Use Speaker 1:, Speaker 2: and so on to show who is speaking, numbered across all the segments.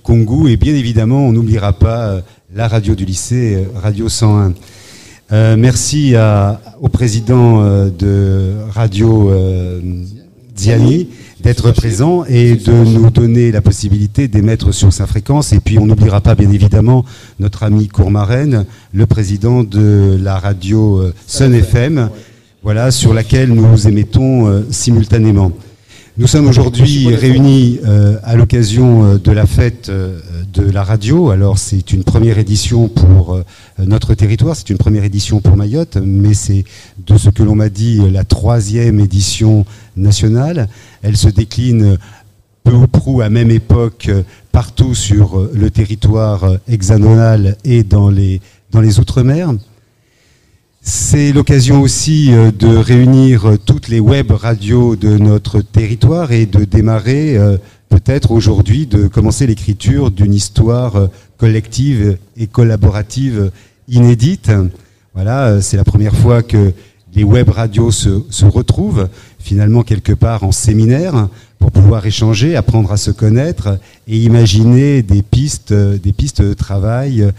Speaker 1: Kungu, et bien évidemment, on n'oubliera pas la radio du lycée, Radio 101. Merci au président de Radio Ziani d'être présent et de nous donner la possibilité d'émettre sur sa fréquence. Et puis on n'oubliera pas bien évidemment notre ami Courmaren, le président de la radio Sun FM, voilà, sur laquelle nous émettons simultanément. Nous sommes aujourd'hui réunis à l'occasion de la fête de la radio. Alors c'est une première édition pour notre territoire, c'est une première édition pour Mayotte, mais c'est de ce que l'on m'a dit la 3e édition nationale. Elle se décline peu ou prou à même époque partout sur le territoire hexagonal et dans les Outre-mer. C'est l'occasion aussi de réunir toutes les web radios de notre territoire et de démarrer peut-être aujourd'hui, de commencer l'écriture d'une histoire collective et collaborative inédite. Voilà, c'est la première fois que les web radios se retrouvent finalement quelque part en séminaire pour pouvoir échanger, apprendre à se connaître et imaginer des pistes de travail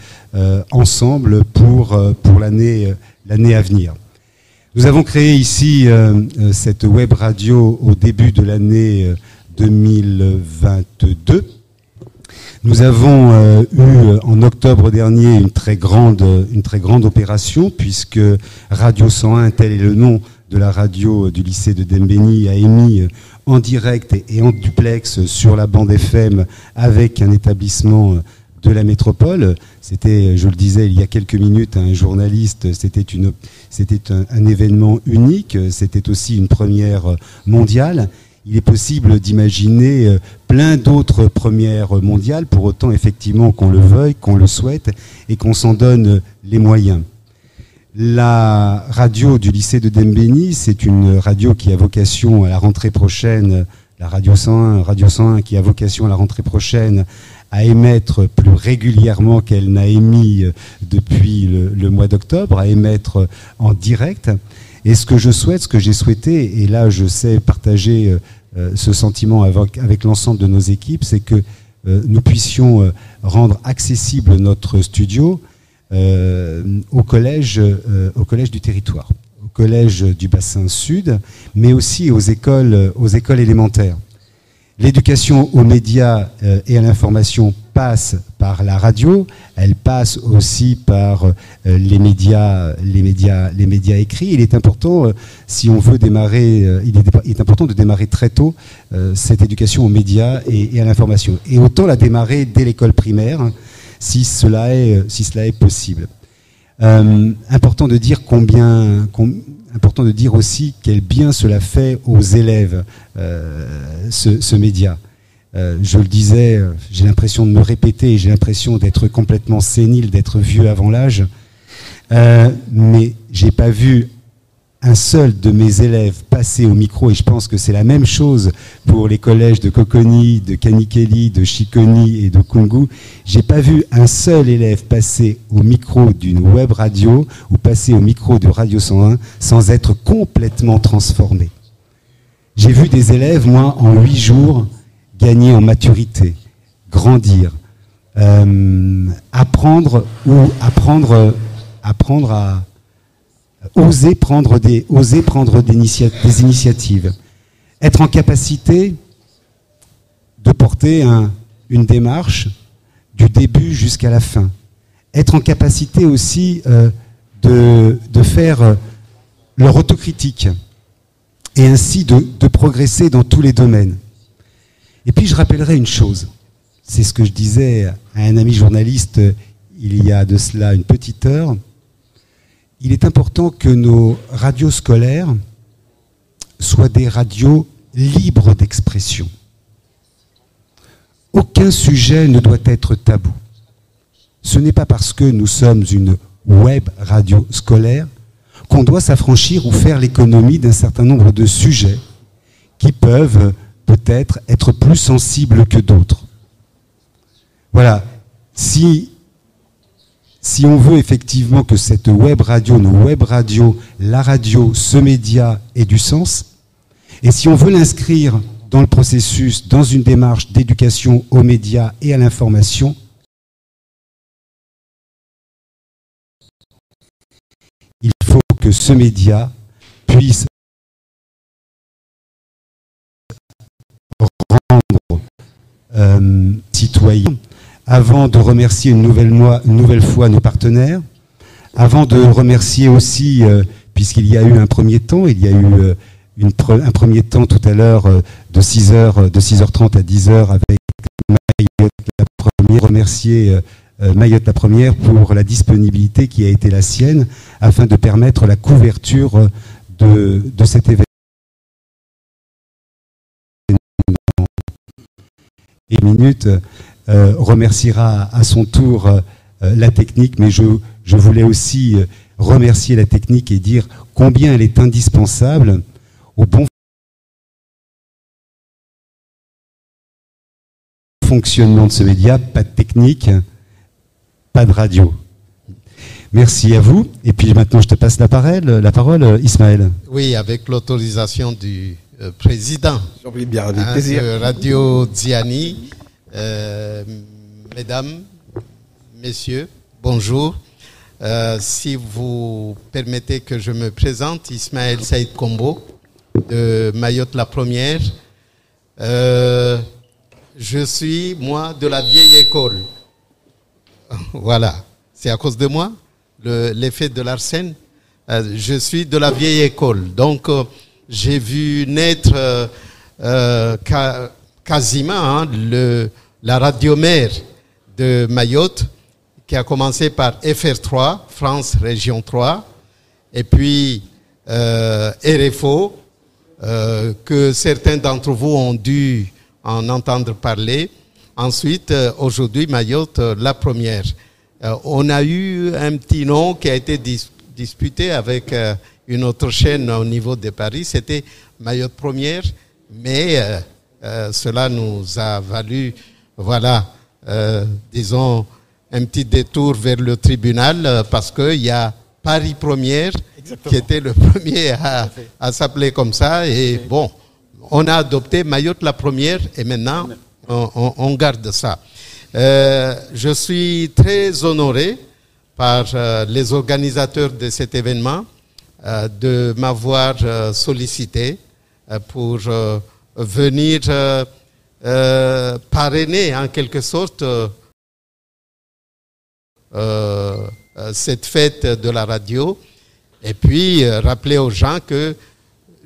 Speaker 1: ensemble pour l'année à venir. Nous avons créé ici cette web radio au début de l'année 2022. Nous avons eu en octobre dernier une très grande opération puisque Radio 101, tel est le nom de la radio du lycée de Dembéni, a émis en direct et en duplex sur la bande FM avec un établissement de la métropole. C'était, je le disais il y a quelques minutes à un journaliste, c'était un événement unique, c'était aussi une première mondiale. Il est possible d'imaginer plein d'autres premières mondiales, pour autant effectivement qu'on le veuille, qu'on le souhaite et qu'on s'en donne les moyens. La radio du lycée de Dembéni, c'est une radio qui a vocation à la rentrée prochaine, la Radio 101 qui a vocation à la rentrée prochaine à émettre plus régulièrement qu'elle n'a émis depuis le mois d'octobre, à émettre en direct. Et ce que je souhaite, ce que j'ai souhaité, et là je sais partager ce sentiment avec l'ensemble de nos équipes, c'est que nous puissions rendre accessible notre studio au collège du territoire, au collège du bassin sud, mais aussi aux écoles élémentaires. L'éducation aux médias et à l'information passe par la radio, elle passe aussi par les médias écrits. Il est important, si on veut démarrer, il est important de démarrer très tôt cette éducation aux médias et à l'information. Et autant la démarrer dès l'école primaire, si cela est possible. Important de dire important de dire aussi quel bien cela fait aux élèves, ce média. Je le disais, j'ai l'impression de me répéter, j'ai l'impression d'être complètement sénile, d'être vieux avant l'âge, mais j'ai pas vu un seul de mes élèves passer au micro, et je pense que c'est la même chose pour les collèges de Coconi, de Kanikeli, de Chiconi et de Kungu. J'ai pas vu un seul élève passer au micro d'une web radio ou passer au micro de Radio 101 sans être complètement transformé. J'ai vu des élèves, moi, en 8 jours, gagner en maturité, grandir, apprendre à oser prendre des initiatives, être en capacité de porter une démarche du début jusqu'à la fin, être en capacité aussi de faire leur autocritique et ainsi de progresser dans tous les domaines. Et puis je rappellerai une chose, c'est ce que je disais à un ami journaliste il y a de cela une petite heure. Il est important que nos radios scolaires soient des radios libres d'expression. Aucun sujet ne doit être tabou. Ce n'est pas parce que nous sommes une web radio scolaire qu'on doit s'affranchir ou faire l'économie d'un certain nombre de sujets qui peuvent peut-être être plus sensibles que d'autres. Voilà. Si on veut effectivement que cette web radio, nos web radios, la radio, ce média ait du sens, et si on veut l'inscrire dans le processus, dans une démarche d'éducation aux médias et à l'information. Il faut que ce média puisse rendre citoyens, avant de remercier une nouvelle fois nos partenaires, avant de remercier aussi, puisqu'il y a eu un premier temps, il y a eu un premier temps tout à l'heure de 6h30 à 10h avec Mayotte la première, remercier Mayotte la première pour la disponibilité qui a été la sienne afin de permettre la couverture de cet événement. Et Minute remerciera à son tour la technique, mais je voulais aussi remercier la technique et dire combien elle est indispensable au bon fonctionnement de ce média. Pas de technique, pas de radio. Merci à vous. Et puis maintenant, je te passe la parole, Ismaël.
Speaker 2: Oui, avec l'autorisation du président
Speaker 3: de
Speaker 2: Radio Ziani. Mesdames, messieurs, bonjour. Si vous permettez que je me présente, Ismaël Saïd Kombo, de Mayotte la première. Je suis, moi, de la vieille école. Voilà, c'est à cause de moi, l'effet de l'arsène. Je suis de la vieille école. Donc, j'ai vu naître quasiment la radio mère de Mayotte, qui a commencé par FR3, France Région 3, et puis RFO, que certains d'entre vous ont dû en entendre parler. Ensuite, aujourd'hui, Mayotte, la première. On a eu un petit nom qui a été disputé avec une autre chaîne au niveau de Paris, c'était Mayotte première, mais cela nous a valu, voilà, disons, un petit détour vers le tribunal parce qu'il y a Paris première. Exactement. Qui était le premier à s'appeler comme ça. Et bon, on a adopté Mayotte la première et maintenant on garde ça. Je suis très honoré par les organisateurs de cet événement de m'avoir sollicité pour venir parrainer en quelque sorte cette fête de la radio. Et puis, rappeler aux gens que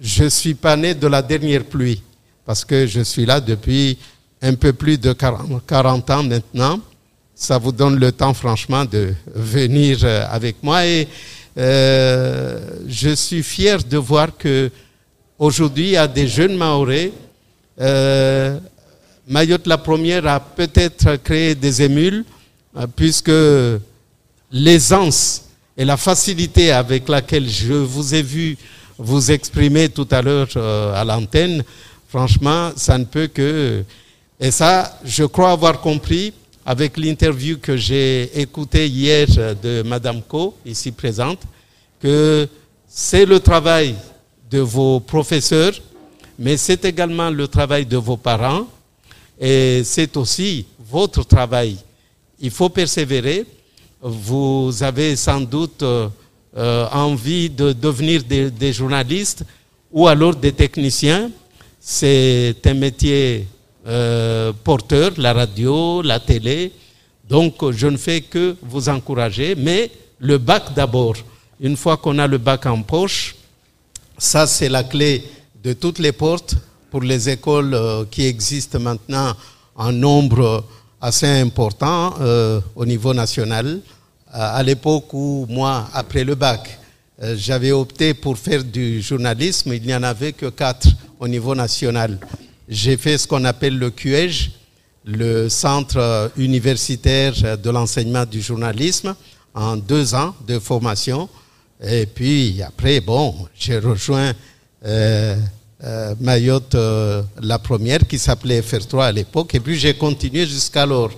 Speaker 2: je ne suis pas né de la dernière pluie, parce que je suis là depuis un peu plus de 40 ans maintenant. Ça vous donne le temps, franchement, de venir avec moi. Et je suis fier de voir qu'aujourd'hui, il y a des jeunes Mahorais. Mayotte la première a peut-être créé des émules, puisque l'aisance et la facilité avec laquelle je vous ai vu vous exprimer tout à l'heure à l'antenne, franchement, ça ne peut que... Et ça, je crois avoir compris avec l'interview que j'ai écoutée hier de Madame Co, ici présente, que c'est le travail de vos professeurs, mais c'est également le travail de vos parents et c'est aussi votre travail. Il faut persévérer. Vous avez sans doute envie de devenir des journalistes ou alors des techniciens. C'est un métier porteur, la radio, la télé. Donc, je ne fais que vous encourager. Mais le bac d'abord. Une fois qu'on a le bac en poche, ça, c'est la clé de toutes les portes pour les écoles qui existent maintenant en nombre assez important au niveau national. À l'époque où moi, après le bac, j'avais opté pour faire du journalisme, il n'y en avait que 4 au niveau national. J'ai fait ce qu'on appelle le CUEJ, le Centre universitaire de l'enseignement du journalisme, en 2 ans de formation. Et puis après, bon, j'ai rejoint Mayotte la première, qui s'appelait FR3 à l'époque, et puis j'ai continué jusqu'alors.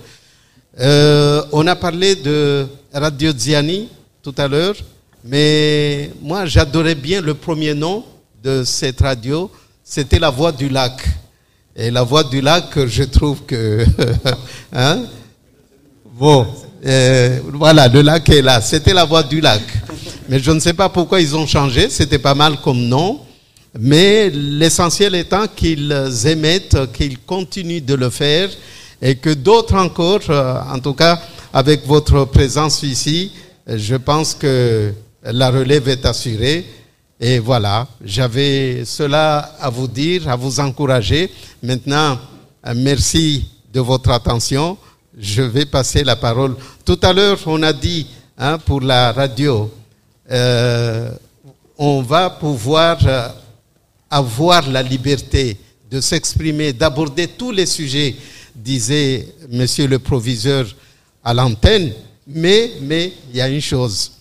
Speaker 2: On a parlé de Radio Ziani tout à l'heure, mais moi j'adorais bien le premier nom de cette radio, c'était La Voix du Lac. Et la voix du lac, je trouve que... hein? Bon, voilà, le lac est là. C'était la voix du lac. Mais je ne sais pas pourquoi ils ont changé. C'était pas mal comme nom. Mais l'essentiel étant qu'ils émettent, qu'ils continuent de le faire et que d'autres encore, en tout cas avec votre présence ici, je pense que la relève est assurée. Et voilà, j'avais cela à vous dire, à vous encourager. Maintenant, merci de votre attention. Je vais passer la parole. Tout à l'heure, on a dit pour la radio, on va pouvoir avoir la liberté de s'exprimer, d'aborder tous les sujets, disait monsieur le proviseur à l'antenne. Mais il y a une chose.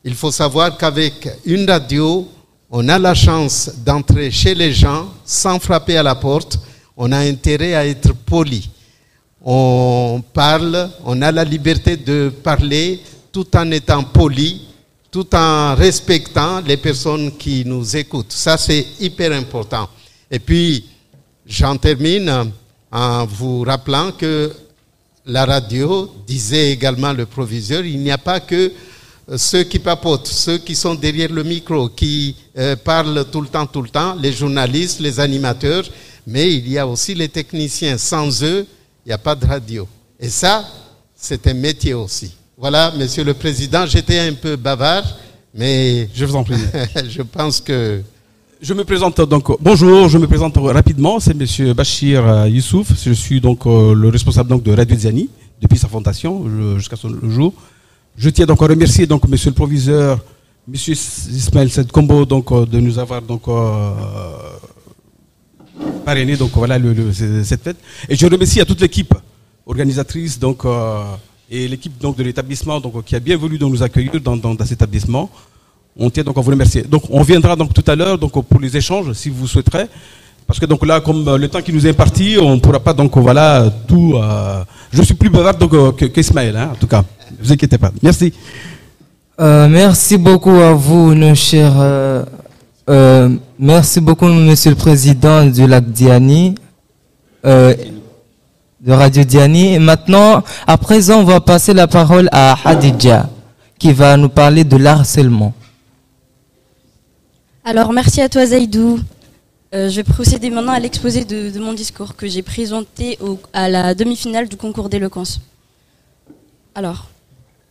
Speaker 2: Il faut savoir qu'avec une radio, on a la chance d'entrer chez les gens sans frapper à la porte. On a intérêt à être poli. On parle, on a la liberté de parler tout en étant poli, tout en respectant les personnes qui nous écoutent. Ça, c'est hyper important. Et puis, j'en termine en vous rappelant que la radio, disait également le proviseur, il n'y a pas que ceux qui papotent, ceux qui sont derrière le micro, qui parlent tout le temps, les journalistes, les animateurs, mais il y a aussi les techniciens. Sans eux, il n'y a pas de radio. Et ça, c'est un métier aussi. Voilà, Monsieur le Président, j'étais un peu bavard, mais...
Speaker 3: Je vous en prie.
Speaker 2: Je pense que...
Speaker 3: Je me présente donc, bonjour, je me présente rapidement, c'est Monsieur Bachir Youssouf, je suis donc le responsable donc de Radio Diani depuis sa fondation jusqu'à ce jour. Je tiens donc à remercier donc Monsieur le Proviseur, Monsieur Ismaël Sedkombo donc de nous avoir donc parrainé donc voilà cette fête. Et je remercie à toute l'équipe organisatrice donc et l'équipe donc de l'établissement donc qui a bien voulu donc nous accueillir dans cet établissement. On tient donc à vous remercier. Donc on viendra donc tout à l'heure donc pour les échanges si vous souhaiterez. Parce que donc là, comme le temps qui nous est imparti, on ne pourra pas donc voilà tout. Je suis plus bavard donc qu'Ismaël, en tout cas. Ne vous inquiétez pas. Merci.
Speaker 4: Merci beaucoup à vous, nos chers. Merci beaucoup, Monsieur le Président du Lac Diani, de Radio Diani. Et maintenant, à présent, on va passer la parole à Hadidja, qui va nous parler de l'harcèlement.
Speaker 5: Alors, merci à toi, Zaïdou. Je vais procéder maintenant à l'exposé de mon discours que j'ai présenté à la demi-finale du concours d'éloquence. Alors,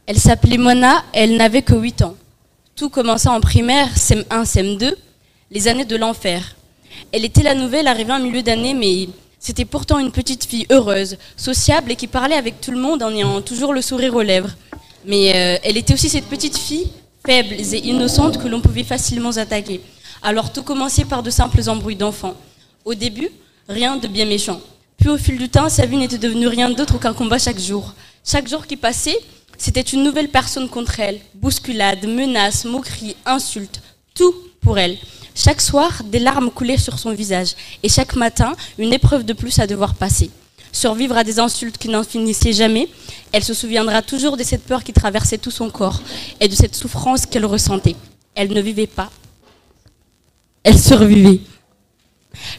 Speaker 5: elle s'appelait Mona, elle n'avait que 8 ans. Tout commença en primaire, CM1, CM2, les années de l'enfer. Elle était la nouvelle arrivée en milieu d'année, mais c'était pourtant une petite fille heureuse, sociable et qui parlait avec tout le monde en ayant toujours le sourire aux lèvres. Mais elle était aussi cette petite fille faible et innocente que l'on pouvait facilement attaquer. Alors tout commençait par de simples embrouilles d'enfants. Au début, rien de bien méchant. Puis au fil du temps, sa vie n'était devenue rien d'autre qu'un combat chaque jour. Chaque jour qui passait, c'était une nouvelle personne contre elle. Bousculades, menaces, moqueries, insultes, tout pour elle. Chaque soir, des larmes coulaient sur son visage. Et chaque matin, une épreuve de plus à devoir passer. Survivre à des insultes qui n'en finissaient jamais, elle se souviendra toujours de cette peur qui traversait tout son corps et de cette souffrance qu'elle ressentait. Elle ne vivait pas. Elle survivait.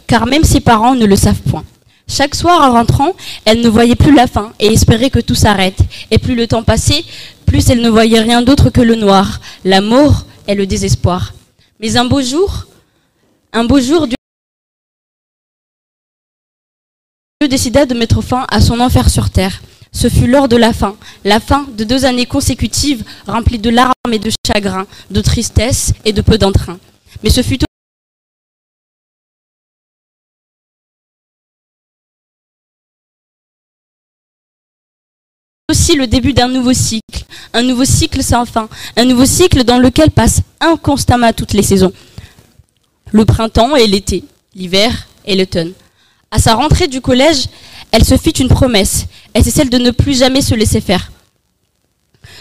Speaker 5: Car même ses parents ne le savent point. Chaque soir, en rentrant, elle ne voyait plus la fin et espérait que tout s'arrête. Et plus le temps passait, plus elle ne voyait rien d'autre que le noir, la mort et le désespoir. Mais un beau jour, Dieu décida de mettre fin à son enfer sur terre. Ce fut lors de la fin de 2 années consécutives remplies de larmes et de chagrin, de tristesse et de peu d'entrain. Mais ce fut aussi le début d'un nouveau cycle sans fin, un nouveau cycle dans lequel passent inconstamment toutes les saisons. Le printemps et l'été, l'hiver et l'automne. À sa rentrée du collège, elle se fit une promesse, et c'est celle de ne plus jamais se laisser faire.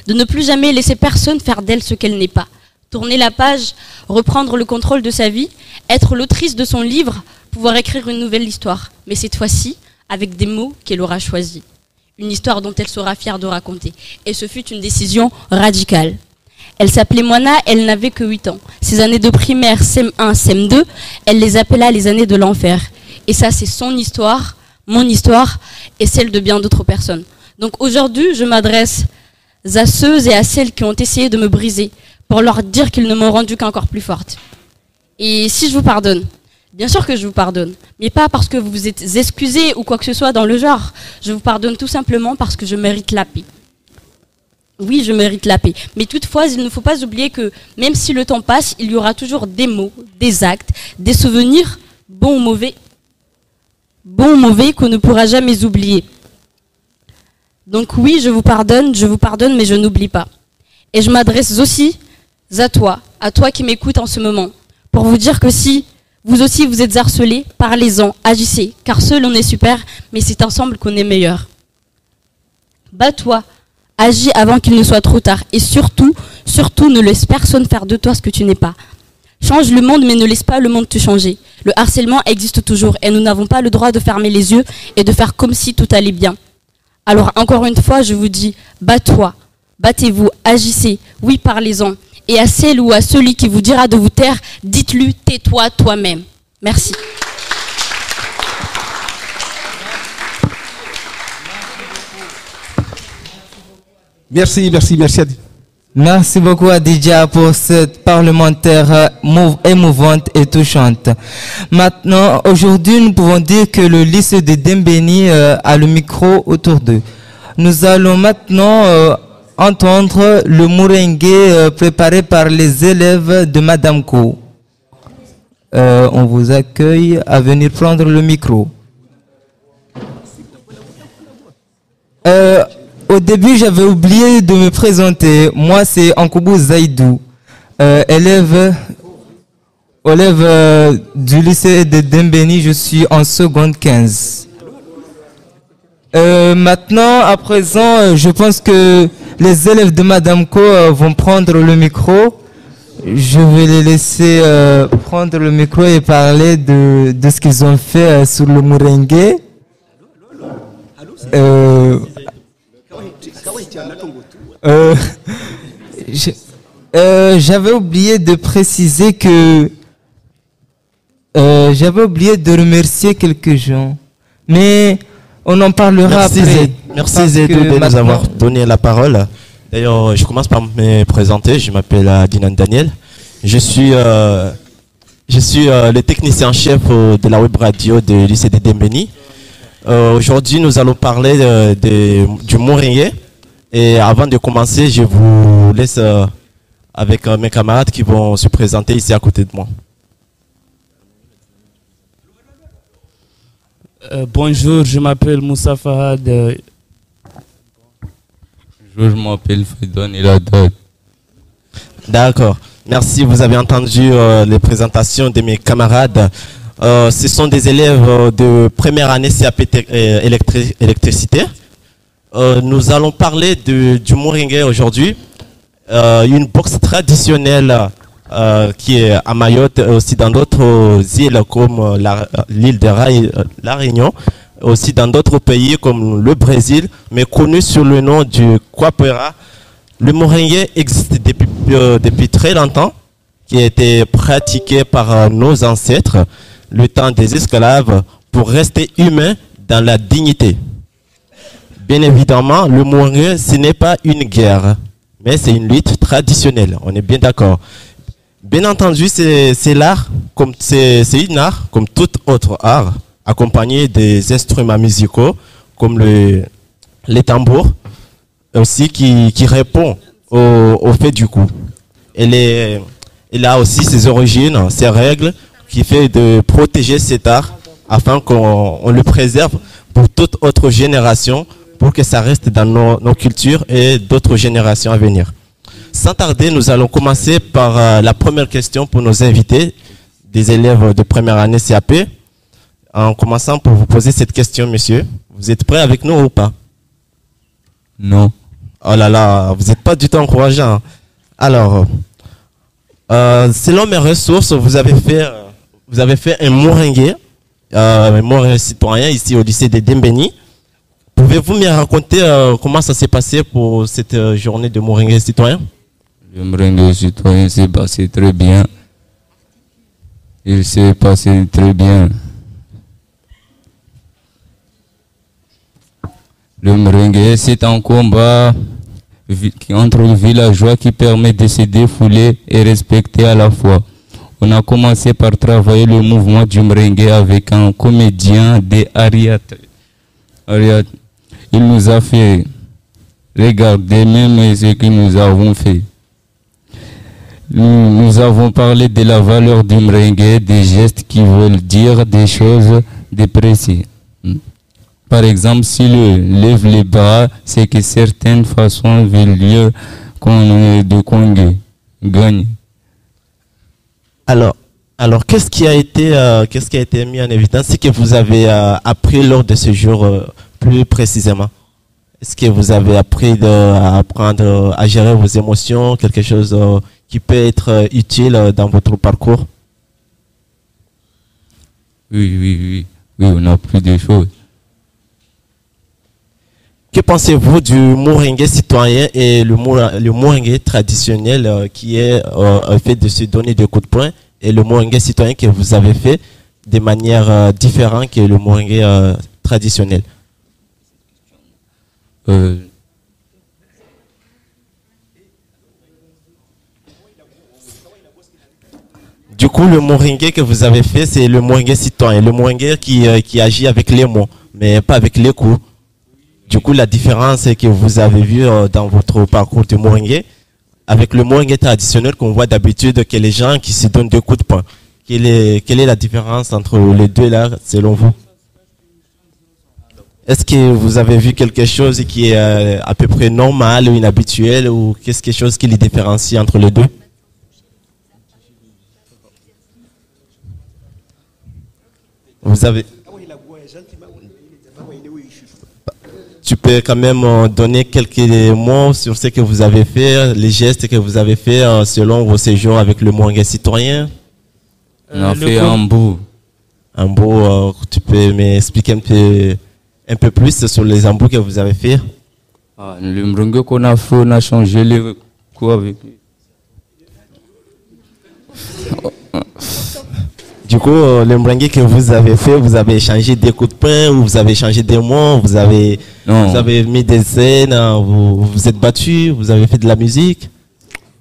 Speaker 5: De ne plus jamais laisser personne faire d'elle ce qu'elle n'est pas. Tourner la page, reprendre le contrôle de sa vie, être l'autrice de son livre, pouvoir écrire une nouvelle histoire. Mais cette fois-ci, avec des mots qu'elle aura choisis. Une histoire dont elle sera fière de raconter. Et ce fut une décision radicale. Elle s'appelait Moana, elle n'avait que 8 ans. Ses années de primaire, CM1, CM2, elle les appela les années de l'enfer. Et ça, c'est son histoire, mon histoire et celle de bien d'autres personnes. Donc aujourd'hui, je m'adresse à ceux et à celles qui ont essayé de me briser pour leur dire qu'ils ne m'ont rendu qu'encore plus forte. Et si je vous pardonne, bien sûr que je vous pardonne, mais pas parce que vous vous êtes excusés ou quoi que ce soit dans le genre. Je vous pardonne tout simplement parce que je mérite la paix. Oui, je mérite la paix. Mais toutefois, il ne faut pas oublier que même si le temps passe, il y aura toujours des mots, des actes, des souvenirs, bons ou mauvais, qu'on ne pourra jamais oublier. Donc oui, je vous pardonne, mais je n'oublie pas. Et je m'adresse aussi à toi qui m'écoutes en ce moment, pour vous dire que si vous aussi vous êtes harcelés, parlez-en, agissez, car seul on est super, mais c'est ensemble qu'on est meilleur. Bats-toi, agis avant qu'il ne soit trop tard, et surtout, ne laisse personne faire de toi ce que tu n'es pas. Change le monde, mais ne laisse pas le monde te changer. Le harcèlement existe toujours, et nous n'avons pas le droit de fermer les yeux et de faire comme si tout allait bien. Alors encore une fois, je vous dis, bats-toi, battez-vous, agissez, oui, parlez-en. Et à celle ou à celui qui vous dira de vous taire, dites-lui, tais-toi toi-même. Merci.
Speaker 3: Merci.
Speaker 4: Merci beaucoup Adidja pour cette parlementaire émouvante et touchante. Maintenant, aujourd'hui, nous pouvons dire que le lycée de Dembéni a le micro autour d'eux. Nous allons maintenant entendre le moringue préparé par les élèves de Madame Ko. On vous accueille à venir prendre le micro. Au début, j'avais oublié de me présenter. Moi, c'est Ankoubou Zaïdou, élève du lycée de Dembéni. Je suis en seconde 15. Maintenant, à présent, je pense que les élèves de Madame Ko vont prendre le micro. Je vais les laisser prendre le micro et parler de ce qu'ils ont fait sur le moringue. J'avais oublié de préciser que j'avais oublié de remercier quelques gens, mais on en parlera après.
Speaker 6: Merci Zedou de nous avoir donné la parole. D'ailleurs, je commence par me présenter. Je m'appelle Dinan Daniel. Je suis le technicien-chef de la web radio du lycée de Dembéni. Aujourd'hui, nous allons parler du moringue. Et avant de commencer, je vous laisse avec mes camarades qui vont se présenter ici à côté de moi.
Speaker 7: Bonjour, je m'appelle Moussa Fahad.
Speaker 8: Bonjour, je m'appelle Faidon Eladad.
Speaker 6: D'accord. Merci, vous avez entendu les présentations de mes camarades. Ce sont des élèves de première année CAP électricité. Nous allons parler du moringue aujourd'hui, une boxe traditionnelle qui est à Mayotte et aussi dans d'autres îles comme l'île de La Réunion, aussi dans d'autres pays comme le Brésil, mais connu sous le nom du Capoeira. Le moringue existe depuis très longtemps, qui a été pratiqué par nos ancêtres, le temps des esclaves, pour rester humain dans la dignité. Bien évidemment, le moringue, ce n'est pas une guerre, mais c'est une lutte traditionnelle, on est bien d'accord. Bien entendu, c'est l'art, c'est une art comme tout autre art, accompagné des instruments musicaux comme les tambours, aussi qui répond au fait du coup. Elle a aussi ses origines, ses règles, qui fait de protéger cet art afin qu'on le préserve pour toute autre génération, pour que ça reste dans nos cultures et d'autres générations à venir. Sans tarder, nous allons commencer par la première question pour nos invités, des élèves de première année CAP. En commençant pour vous poser cette question, monsieur. Vous êtes prêts avec nous ou pas?
Speaker 8: Non.
Speaker 6: Oh là là, vous n'êtes pas du tout encourageant. Alors, selon mes ressources, vous avez fait un moringue citoyen ici au lycée de Dembéni. Pouvez-vous me raconter comment ça s'est passé pour cette journée de moringue citoyen?
Speaker 8: Le moringue citoyen s'est passé très bien. Il s'est passé très bien. Le merengue, c'est un combat entre les villageois qui permet de se défouler et respecter à la fois. On a commencé par travailler le mouvement du merengue avec un comédien de Ariat. Il nous a fait regarder même ce que nous avons fait. Nous avons parlé de la valeur du merengue, des gestes qui veulent dire des choses de précis. Par exemple, si le lève les bras, c'est que certaines façons veulent dire qu'on gagne.
Speaker 6: Alors qu'est-ce qui a été mis en évidence, c'est que vous avez appris lors de ce jour plus précisément? Est-ce que vous avez appris à apprendre à gérer vos émotions, quelque chose qui peut être utile dans votre parcours?
Speaker 8: Oui, on a appris des choses.
Speaker 6: Que pensez-vous du merengue citoyen et le merengue traditionnel qui est fait de se donner des coups de poing, et le merengue citoyen que vous avez fait de manière différente que le merengue traditionnel? Du coup, le merengue que vous avez fait, c'est le merengue citoyen, le merengue qui agit avec les mots, mais pas avec les coups. Du coup, la différence que vous avez vue dans votre parcours de merengue, avec le merengue traditionnel qu'on voit d'habitude, que les gens qui se donnent des coups de poing. Quelle est la différence entre les deux là, selon vous? Est-ce que vous avez vu quelque chose qui est à peu près normal ou inhabituel, ou quelque chose qui les différencie entre les deux? Vous avez... Tu peux quand même donner quelques mots sur ce que vous avez fait, les gestes que vous avez fait selon vos séjours avec le merengue citoyen?
Speaker 8: On a fait un bout.
Speaker 6: Un bout, tu peux m'expliquer un peu plus sur les embouts que vous avez fait?
Speaker 8: Le merengue qu'on a fait, on a changé les coups avec lui.
Speaker 6: Du coup, le merengue que vous avez fait, vous avez échangé des coups de poing, ou vous avez échangé des mots, vous avez mis des scènes, vous vous êtes battu, vous avez fait de la musique?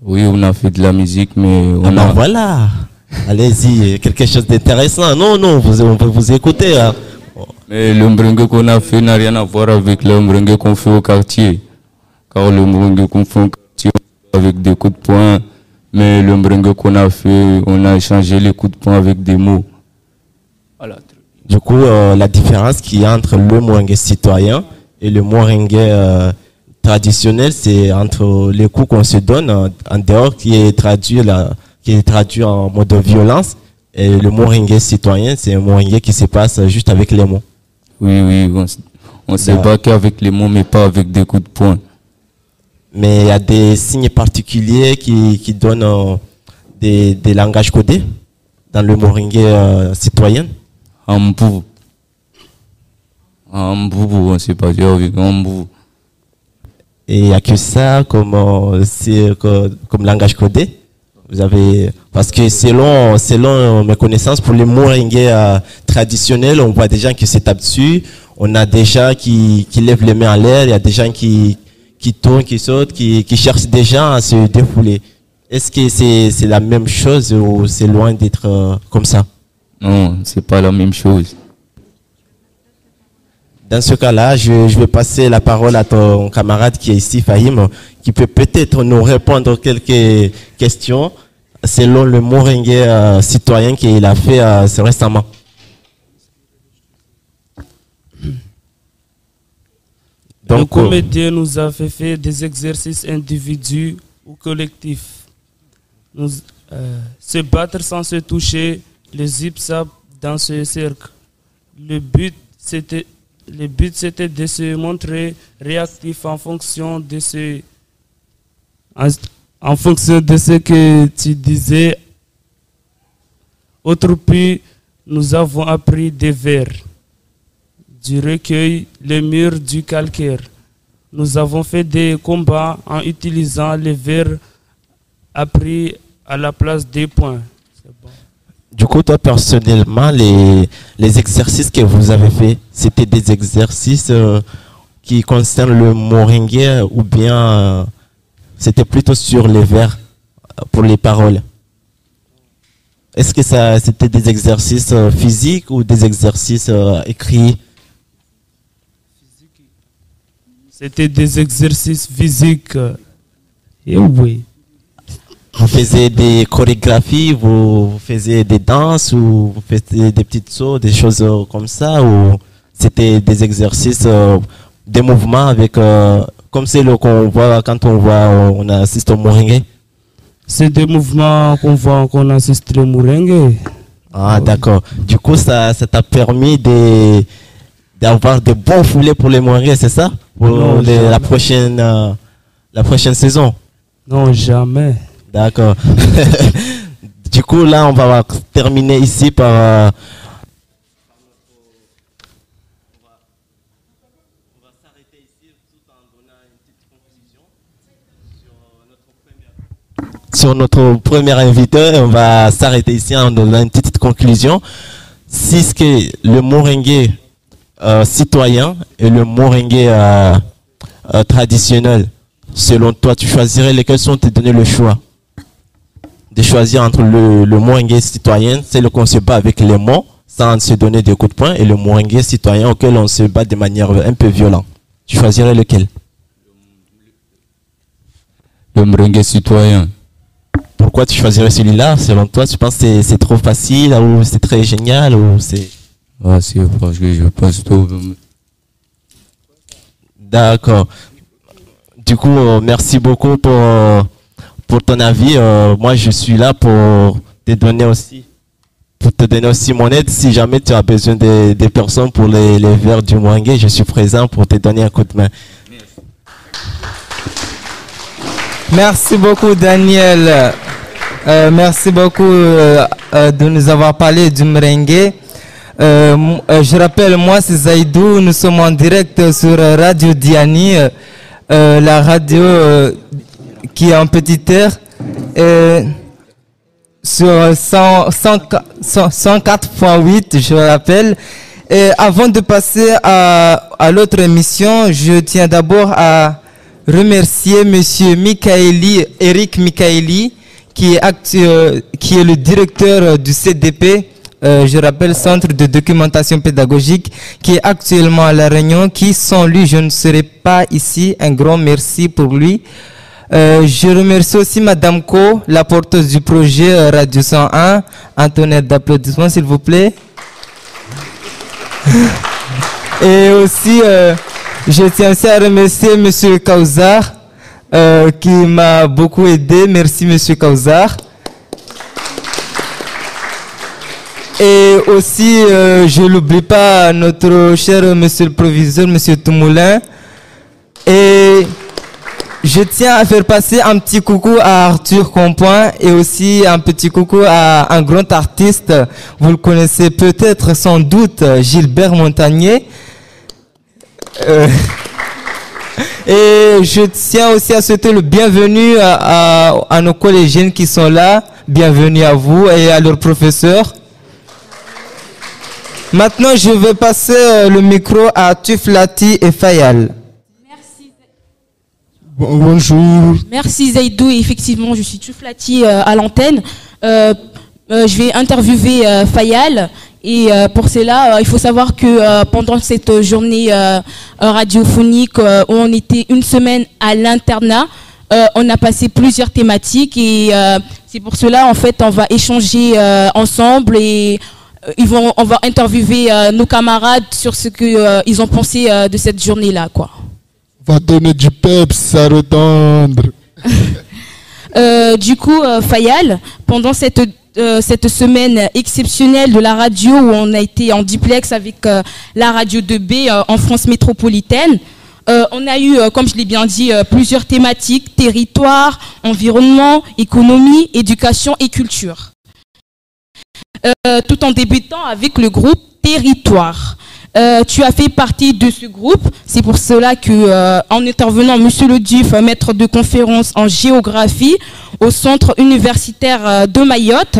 Speaker 8: Oui, on a fait de la musique, mais
Speaker 6: voilà. Allez-y, quelque chose d'intéressant. Non, on peut vous écouter. Hein.
Speaker 8: Mais le merengue qu'on a fait n'a rien à voir avec le merengue qu'on fait au quartier. Car le merengue qu'on fait au quartier, avec des coups de poing. Mais le merengue qu'on a fait, on a échangé les coups de poing avec des mots. Voilà.
Speaker 6: Du coup, la différence qu'il y a entre le merengue citoyen et le merengue traditionnel, c'est entre les coups qu'on se donne en dehors, qui est traduit en mode de violence, et le merengue citoyen, c'est un merengue qui se passe juste avec les mots.
Speaker 8: Oui, on se bat qu'avec les mots, mais pas avec des coups de poing.
Speaker 6: Mais il y a des signes particuliers qui donnent des langages codés dans le merengue citoyen?
Speaker 8: Ambou, on ne sait pas dire avec ambou.
Speaker 6: Et il n'y a que ça comme langage codé? Vous avez, parce que selon mes connaissances, pour les merengue traditionnels, on voit des gens qui se tapent dessus, on a des gens qui lèvent les mains en l'air, il y a des gens qui tournent, qui sautent, qui cherchent des gens à se défouler. Est-ce que c'est la même chose ou c'est loin d'être comme ça?
Speaker 8: Non, c'est pas la même chose.
Speaker 6: Dans ce cas-là, je vais passer la parole à ton camarade qui est ici, Fahim, qui peut peut-être nous répondre quelques questions selon le merengue citoyen qu'il a fait récemment.
Speaker 7: Le comédien nous a fait des exercices individuels ou collectifs. Se battre sans se toucher, les zip-zap dans ce cercle. Le but, c'était de se montrer réactif en fonction de ce que tu disais. Autre puis, nous avons appris des vers, du recueil, le mur, du calcaire. Nous avons fait des combats en utilisant les vers appris à la place des points.
Speaker 6: Du coup, toi, personnellement, les exercices que vous avez faits, c'était des exercices qui concerne le moringue ou bien c'était plutôt sur les vers pour les paroles? Est-ce que c'était des exercices physiques ou des exercices écrits?
Speaker 7: C'était des exercices physiques. Et oui.
Speaker 6: Vous faisiez des chorégraphies, vous faisiez des danses ou vous faisiez des petites sauts, des choses comme ça, ou c'était des exercices, des mouvements avec, comme c'est le qu'on voit quand on assiste au moringue?
Speaker 7: C'est des mouvements qu'on voit quand on assiste au moringue.
Speaker 6: Ah, d'accord. Du coup, ça t'a permis d'avoir de bons foulées pour les moringues, c'est ça? Pour
Speaker 7: Non,
Speaker 6: la prochaine saison?
Speaker 7: Non, jamais.
Speaker 6: D'accord. Du coup, là, on va terminer ici par... Sur notre premier invité, on va s'arrêter ici en donnant une petite conclusion. Si ce que le moringue citoyen et le moringue traditionnel, selon toi, tu choisirais lesquels sont te donner le choix de choisir entre le moringue citoyen, c'est le qu'on se bat avec les mots sans se donner des coups de poing, et le moringue citoyen auquel on se bat de manière un peu violente. Tu choisirais lequel?
Speaker 8: Le moringue citoyen.
Speaker 6: Pourquoi tu choisirais celui-là? Selon toi, tu penses que c'est trop facile ou c'est très génial ou c'est...
Speaker 8: Ah, c'est parce que je pense tout.
Speaker 6: D'accord. Du coup, merci beaucoup pour ton avis. Moi, je suis là pour te donner aussi mon aide. Si jamais tu as besoin des personnes pour les vers du moringue, je suis présent pour te donner un coup de main.
Speaker 4: Merci beaucoup, Daniel. Merci beaucoup de nous avoir parlé du merengue. Je rappelle, moi c'est Zaïdou, nous sommes en direct sur Radio Diani, la radio qui est en petit air, sur 104.8, je rappelle. Et avant de passer à l'autre émission, je tiens d'abord à remercier Monsieur Eric Michaeli, qui est le directeur du CDP, je rappelle, Centre de documentation pédagogique, qui est actuellement à La Réunion, qui sans lui, je ne serais pas ici. Un grand merci pour lui. Je remercie aussi Madame Co, la porteuse du projet Radio 101. Antoinette, d'applaudissements, s'il vous plaît. Et aussi, je tiens aussi à remercier Monsieur Kauzar, qui m'a beaucoup aidé. Merci Monsieur Kauzar. Et aussi, je n'oublie pas notre cher Monsieur le Proviseur, Monsieur Toumoulin. Et je tiens à faire passer un petit coucou à Arthur Compoint et aussi un petit coucou à un grand artiste. Vous le connaissez peut-être sans doute, Gilbert Montagnier. Et je tiens aussi à souhaiter le bienvenue à nos collégiennes qui sont là. Bienvenue à vous et à leurs professeurs. Maintenant, je vais passer le micro à Tuflati et Fayal.
Speaker 9: Merci.
Speaker 1: Bonjour.
Speaker 9: Merci Zaïdou. Effectivement, je suis Tuflati à l'antenne. Je vais interviewer Fayal. Et pour cela, il faut savoir que pendant cette journée radiophonique où on était une semaine à l'internat, on a passé plusieurs thématiques et c'est pour cela, en fait, on va échanger ensemble et on va interviewer nos camarades sur ce qu'ils ont pensé de cette journée-là, quoi.
Speaker 10: On va donner du peps, ça retendre.
Speaker 9: Du coup, Fayal, pendant cette semaine exceptionnelle de la radio où on a été en duplex avec la radio 2B en France métropolitaine, on a eu, comme je l'ai bien dit, plusieurs thématiques: territoire, environnement, économie, éducation et culture. Tout en débutant avec le groupe Territoire. Tu as fait partie de ce groupe, c'est pour cela que, en intervenant, Monsieur Le Duf, maître de conférence en géographie au centre universitaire de Mayotte,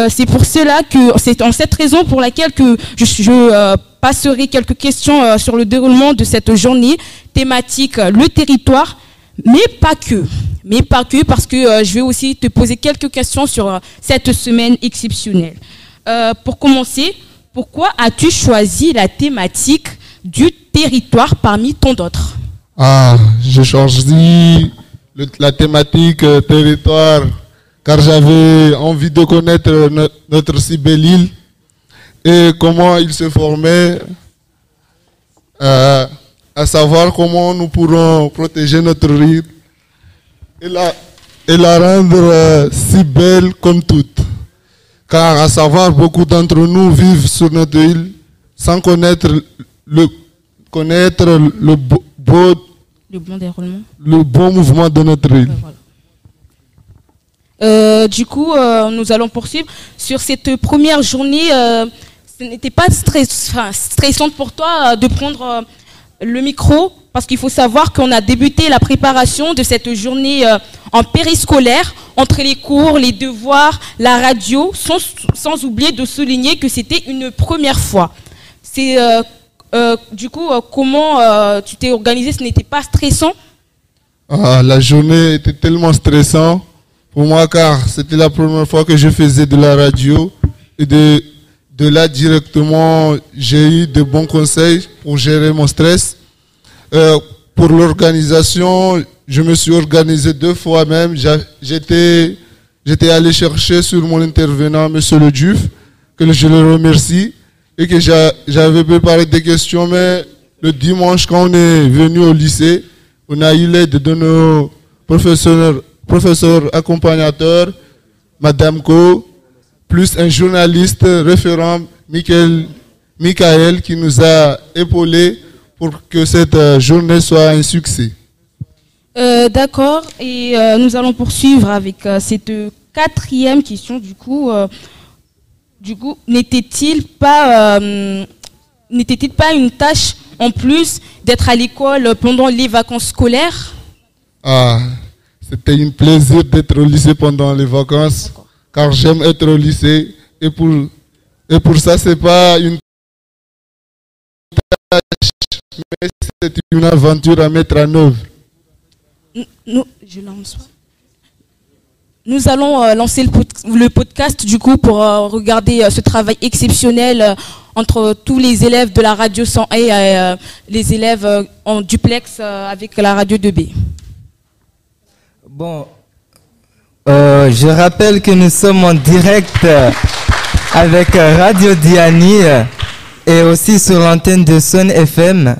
Speaker 9: C'est pour cela que c'est en cette raison pour laquelle que je passerai quelques questions sur le déroulement de cette journée thématique le territoire, mais pas que, parce que je vais aussi te poser quelques questions sur cette semaine exceptionnelle. Pour commencer, pourquoi as-tu choisi la thématique du territoire parmi tant d'autres?
Speaker 10: J'ai choisi la thématique territoire car j'avais envie de connaître notre si belle île et comment il se formait, à savoir comment nous pourrons protéger notre île et la rendre si belle comme toute. Car à savoir, beaucoup d'entre nous vivent sur notre île sans connaître le bon mouvement de notre île.
Speaker 9: Du coup, nous allons poursuivre. Sur cette première journée, ce n'était pas stressant pour toi de prendre le micro, parce qu'il faut savoir qu'on a débuté la préparation de cette journée en périscolaire, entre les cours, les devoirs, la radio, sans oublier de souligner que c'était une première fois. Du coup, comment tu t'es organisé? Ce n'était pas stressant?
Speaker 10: La journée était tellement stressante pour moi car c'était la première fois que je faisais de la radio et de là directement j'ai eu de bons conseils pour gérer mon stress. Pour l'organisation, je me suis organisé 2 fois même. J'étais allé chercher sur mon intervenant, monsieur le Duf, que je le remercie, et que j'avais préparé des questions, mais le dimanche, quand on est venu au lycée, on a eu l'aide de nos professeurs accompagnateurs, Madame Co, plus un journaliste référent, Michael, qui nous a épaulés pour que cette journée soit un succès.
Speaker 9: D'accord, et nous allons poursuivre avec cette 4e question. Du coup, n'était-il pas une tâche en plus d'être à l'école pendant les vacances scolaires?
Speaker 10: C'était un plaisir d'être au lycée pendant les vacances, car j'aime être au lycée, et pour ça, c'est pas une tâche, mais c'est une aventure à mettre en œuvre.
Speaker 9: Nous allons lancer le podcast du coup pour regarder ce travail exceptionnel entre tous les élèves de la radio 100 et les élèves en duplex avec la radio 2B.
Speaker 4: Bon, je rappelle que nous sommes en direct avec Radio Diani et aussi sur l'antenne de Son FM.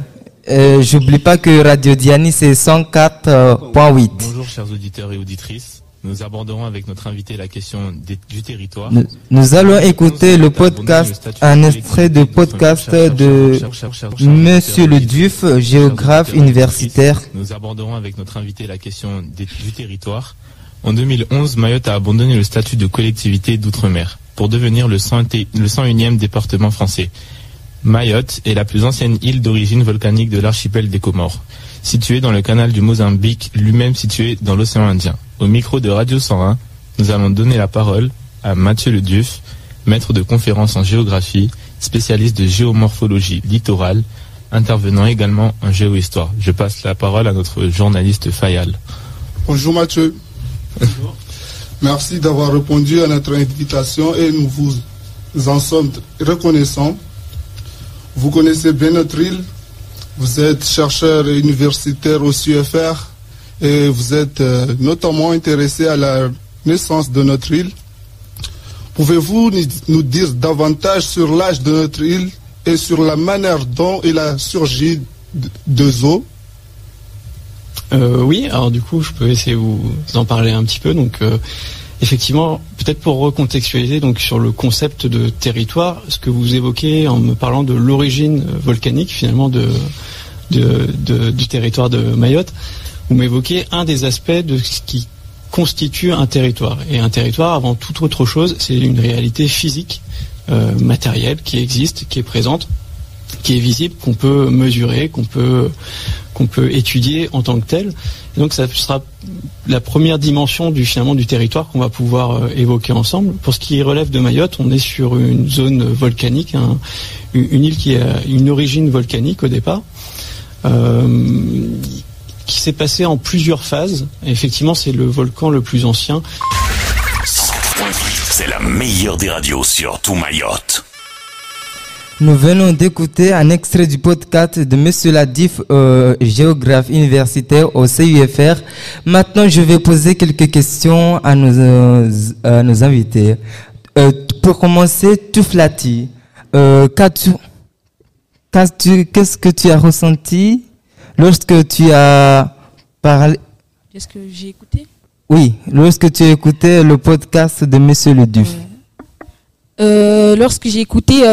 Speaker 4: J'oublie pas que Radio Diani c'est 104.8.
Speaker 11: Bonjour chers auditeurs et auditrices. Nous aborderons avec notre invité la question du territoire.
Speaker 4: Nous allons écouter le podcast, un extrait de podcast de Monsieur le Duf, géographe universitaire.
Speaker 11: Nous aborderons avec notre invité la question du territoire. En 2011, Mayotte a abandonné le statut de collectivité d'outre-mer pour devenir le 101e département français. Mayotte est la plus ancienne île d'origine volcanique de l'archipel des Comores, située dans le canal du Mozambique, lui-même situé dans l'océan Indien. Au micro de Radio 101, nous allons donner la parole à Mathieu Le Duf, maître de conférences en géographie, spécialiste de géomorphologie littorale, intervenant également en géohistoire. Je passe la parole à notre journaliste Fayal.
Speaker 10: Bonjour Mathieu. Bonjour. Merci d'avoir répondu à notre invitation et nous vous en sommes reconnaissants. Vous connaissez bien notre île, vous êtes chercheur universitaire au CUFR et vous êtes notamment intéressé à la naissance de notre île. Pouvez-vous nous dire davantage sur l'âge de notre île et sur la manière dont il a surgi de eaux?
Speaker 12: Oui, alors du coup je peux essayer de vous en parler un petit peu. Donc effectivement, peut-être pour recontextualiser donc sur le concept de territoire, ce que vous évoquez en me parlant de l'origine volcanique finalement du territoire de Mayotte, vous m'évoquez un des aspects de ce qui constitue un territoire. Et un territoire, avant toute autre chose, c'est une réalité physique, matérielle, qui existe, qui est présente, qui est visible, qu'on peut mesurer, qu'on peut étudier en tant que tel. Et donc ça sera la première dimension finalement du territoire qu'on va pouvoir évoquer ensemble. Pour ce qui relève de Mayotte, on est sur une zone volcanique, une île qui a une origine volcanique au départ, qui s'est passée en plusieurs phases. Et effectivement, c'est le volcan le plus ancien.
Speaker 13: C'est la meilleure des radios sur tout Mayotte.
Speaker 4: Nous venons d'écouter un extrait du podcast de Monsieur Ladif, géographe universitaire au CUFR. Maintenant, je vais poser quelques questions à nos invités. Pour commencer, Touflati, qu'est-ce que tu as ressenti lorsque tu as parlé?
Speaker 9: Qu'est-ce que j'ai écouté?
Speaker 4: Oui, lorsque tu as écouté le podcast de Monsieur Ladif.
Speaker 9: Lorsque j'ai écouté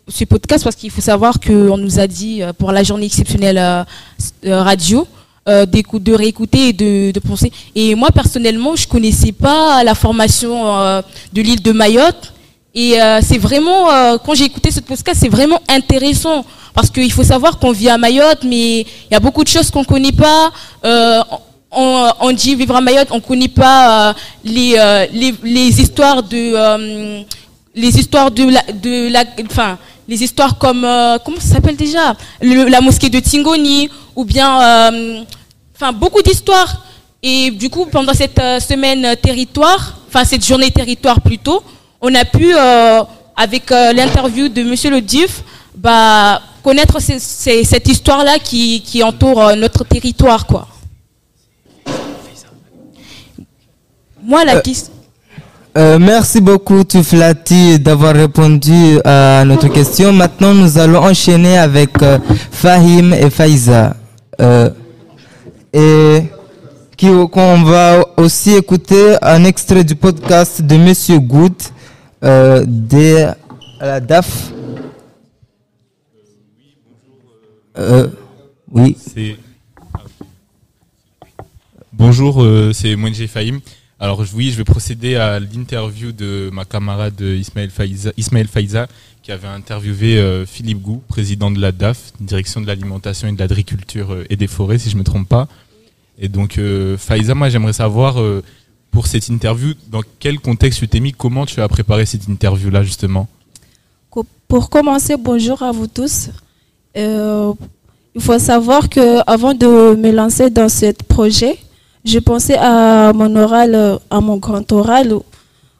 Speaker 9: ce podcast, parce qu'il faut savoir qu'on nous a dit pour la journée exceptionnelle radio de réécouter et de penser. Et moi personnellement, je connaissais pas la formation de l'île de Mayotte. Et c'est vraiment, quand j'ai écouté ce podcast, c'est vraiment intéressant parce qu'il faut savoir qu'on vit à Mayotte, mais il y a beaucoup de choses qu'on connaît pas. On dit vivre à Mayotte, on connaît pas les histoires les histoires comme comment ça s'appelle déjà, la mosquée de Tingoni, ou bien beaucoup d'histoires. Et du coup, pendant cette semaine territoire, cette journée territoire plutôt, on a pu avec l'interview de Monsieur le Diouf connaître cette histoire là qui entoure notre territoire, quoi. Moi la question.
Speaker 4: Merci beaucoup Touflati d'avoir répondu à notre question. Maintenant, nous allons enchaîner avec Fahim et Faiza. On va aussi écouter un extrait du podcast de Monsieur Good de la DAF. Oui.
Speaker 11: Bonjour, c'est Mwenje Fahim. Alors oui, je vais procéder à l'interview de ma camarade Ismaël Faiza, qui avait interviewé Philippe Gou, président de la DAF, direction de l'alimentation et de l'agriculture et des forêts, si je ne me trompe pas. Et donc Faiza, moi j'aimerais savoir, pour cette interview, dans quel contexte tu t'es mis, comment tu as préparé cette interview-là justement?
Speaker 14: Pour commencer, bonjour à vous tous. Il faut savoir qu'avant de me lancer dans ce projet, je pensais à mon oral, à mon grand oral,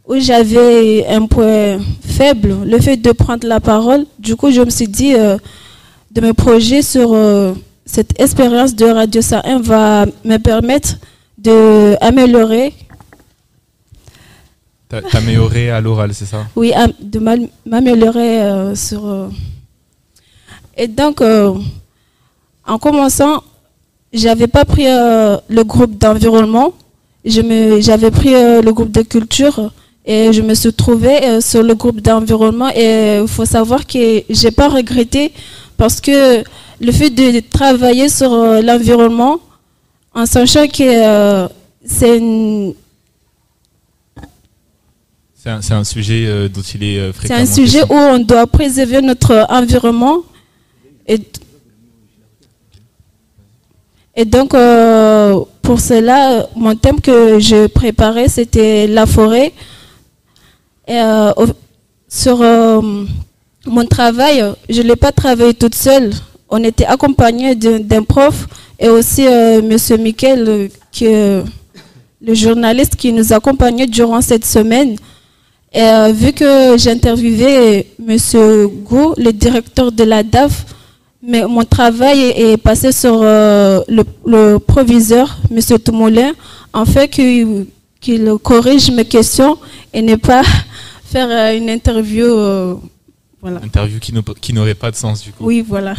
Speaker 14: où j'avais un point faible, le fait de prendre la parole. Du coup, je me suis dit de me projeter sur cette expérience de Radio 101 va me permettre d'améliorer.
Speaker 11: T'améliorer à l'oral, c'est ça?
Speaker 14: Oui, de m'améliorer sur... Et donc, en commençant, j'avais pas pris le groupe d'environnement, j'avais pris le groupe de culture et je me suis trouvée sur le groupe d'environnement. Et il faut savoir que j'ai pas regretté parce que le fait de travailler sur l'environnement, en sachant que c'est
Speaker 11: un sujet dont il est fréquemment.
Speaker 14: C'est un sujet où on doit préserver notre environnement. Et donc, pour cela, mon thème que je préparais, c'était la forêt. Et sur mon travail, je ne l'ai pas travaillé toute seule. On était accompagné d'un prof et aussi Monsieur Michael, qui est le journaliste qui nous accompagnait durant cette semaine. Et vu que j'interviewais Monsieur Gou, le directeur de la DAF, mais mon travail est passé sur le proviseur, M. Toumoulin, en fait qu'il corrige mes questions et ne pas faire une interview. Voilà.
Speaker 11: Interview qui n'aurait pas de sens du coup.
Speaker 14: Oui, voilà.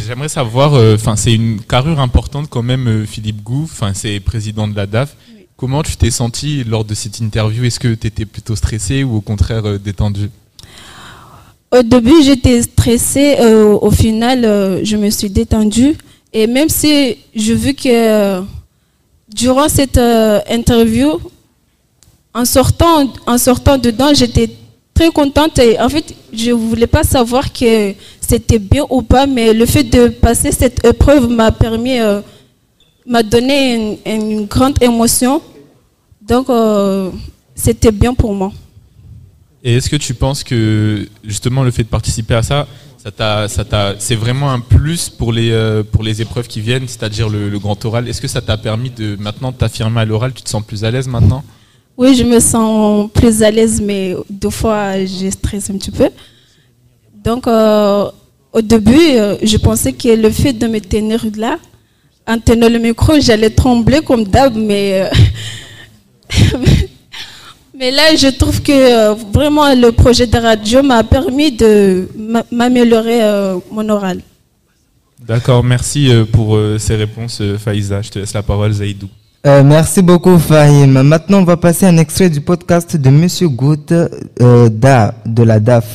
Speaker 11: J'aimerais savoir, c'est une carrure importante quand même, Philippe Gou, c'est président de la DAF. Oui. Comment tu t'es senti lors de cette interview? Est-ce que tu étais plutôt stressé ou au contraire détendu?
Speaker 14: Au début, j'étais stressée. Au final, je me suis détendue. Et même si j'ai vu que durant cette interview, en sortant dedans, j'étais très contente. Et en fait, je ne voulais pas savoir que c'était bien ou pas, mais le fait de passer cette épreuve m'a permis, m'a donné une grande émotion. Donc, c'était bien pour moi.
Speaker 11: Et est-ce que tu penses que justement le fait de participer à ça, c'est vraiment un plus pour les épreuves qui viennent, c'est-à-dire le grand oral? Est-ce que ça t'a permis de maintenant t'affirmer à l'oral? Tu te sens plus à l'aise maintenant?
Speaker 14: Oui, je me sens plus à l'aise, mais deux fois, je stresse un petit peu. Donc, au début, je pensais que le fait de me tenir là, en tenant le micro, j'allais trembler comme d'hab, mais... mais là, je trouve que vraiment, le projet de radio m'a permis de m'améliorer mon oral.
Speaker 11: D'accord, merci pour ces réponses, Faïza. Je te laisse la parole, Zaïdou.
Speaker 4: Merci beaucoup, Fahim. Maintenant, on va passer un extrait du podcast de Monsieur Goutte de la DAF.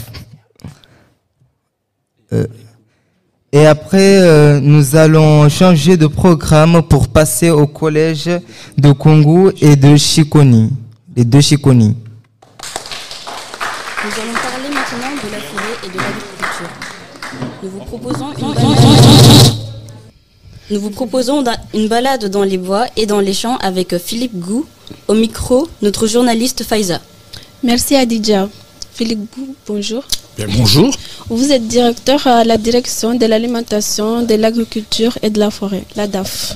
Speaker 4: Et après, nous allons changer de programme pour passer au collège de Congo et de Chikoni, les deux Chikoni.
Speaker 5: Nous allons parler maintenant de la forêt et de l'agriculture. Nous vous proposons une balade dans les bois et dans les champs avec Philippe Gou. Au micro, notre journaliste Faïza.
Speaker 14: Merci Adidja. Philippe Gou, bonjour.
Speaker 15: Bien, bonjour.
Speaker 14: Vous êtes directeur à la direction de l'alimentation, de l'agriculture et de la forêt, la DAF.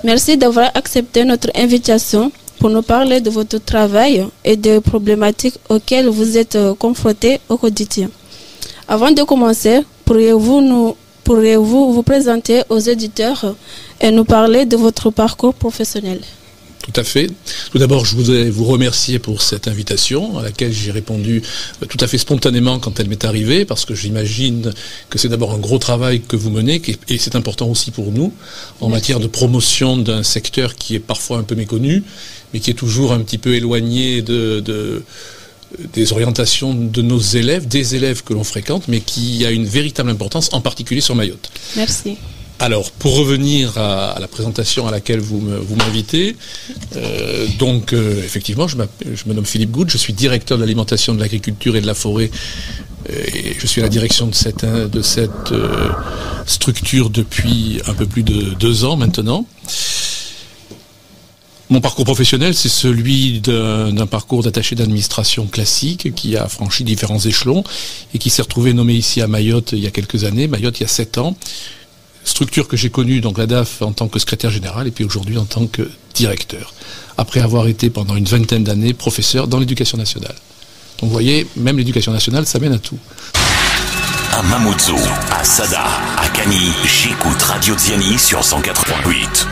Speaker 14: Merci d'avoir accepté notre invitation pour nous parler de votre travail et des problématiques auxquelles vous êtes confrontés au quotidien. Avant de commencer, pourriez-vous vous présenter aux éditeurs et nous parler de votre parcours professionnel?
Speaker 15: Tout à fait. Tout d'abord, je voudrais vous remercier pour cette invitation à laquelle j'ai répondu tout à fait spontanément quand elle m'est arrivée, parce que j'imagine que c'est d'abord un gros travail que vous menez, et c'est important aussi pour nous, en matière de promotion d'un secteur qui est parfois un peu méconnu, mais qui est toujours un petit peu éloigné des orientations de nos élèves, des élèves que l'on fréquente, mais qui a une véritable importance, en particulier sur Mayotte.
Speaker 14: Merci.
Speaker 15: Alors, pour revenir à la présentation à laquelle vous m'invitez, effectivement, je me nomme Philippe Goutte, je suis directeur de l'alimentation, de l'agriculture et de la forêt, et je suis à la direction de cette structure depuis un peu plus de 2 ans maintenant. Mon parcours professionnel, c'est celui d'un parcours d'attaché d'administration classique qui a franchi différents échelons et qui s'est retrouvé nommé ici à Mayotte il y a quelques années, Mayotte il y a 7 ans. Structure que j'ai connue, donc la DAF, en tant que secrétaire général et puis aujourd'hui en tant que directeur, après avoir été pendant une 20aine d'années professeur dans l'éducation nationale. Donc vous voyez, même l'éducation nationale, ça mène à tout.
Speaker 13: À Mamoudzou, à Sada, à Kani, j'écoute Radio Diani sur 104.8.